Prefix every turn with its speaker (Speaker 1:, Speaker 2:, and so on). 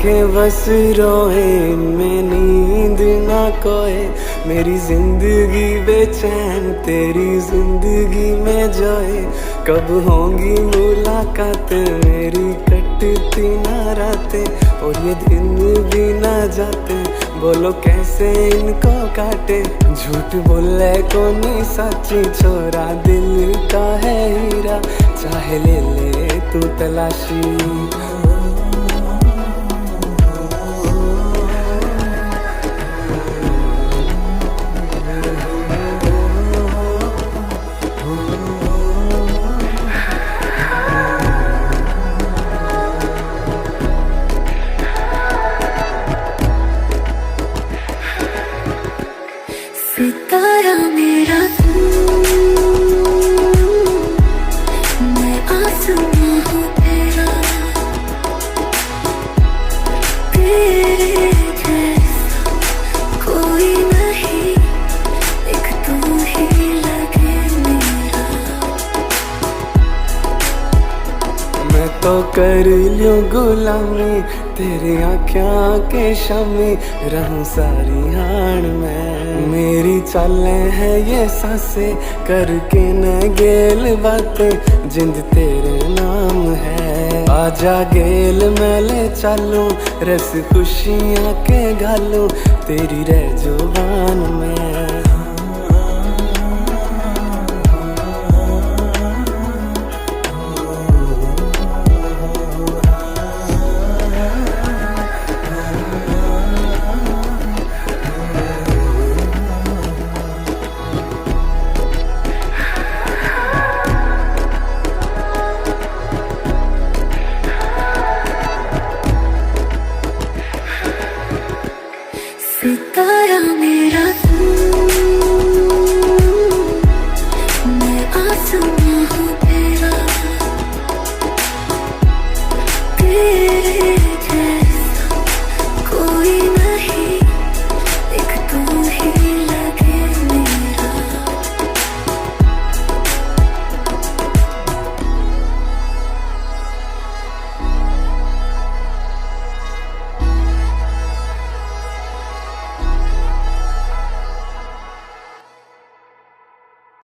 Speaker 1: आंखें बस रोए, इनमें नींद ना कोए। मेरी जिंदगी बेचैन, तेरी जिंदगी में जोए। कब होंगी मुलाकातें, मेरी कटती ना रातें, और ये दिन भी ना जाते। बोलो कैसे इनको काटे, झूठ बोले कोनी सच्ची, छोरा दिल का है हीरा, चाहे ले ले तू तलाशी।
Speaker 2: सितारा मेरा तू, मैं आसमां हूँ तेरा, तेरे जैसा कोई नहीं, एक तू ही लगे मेरा।
Speaker 1: मैं तो कर लूं गुलामी, तेरी आँखों के शामी, रहूं सारी हाण में। मेरी चालें है ये सांसें, करके न गेल बातें, जिंद तेरे नाम है। आजा गेल मैं ले चालूं, रस खुशियाँ के घालूं, तेरी रह जुबान में।
Speaker 2: सितारा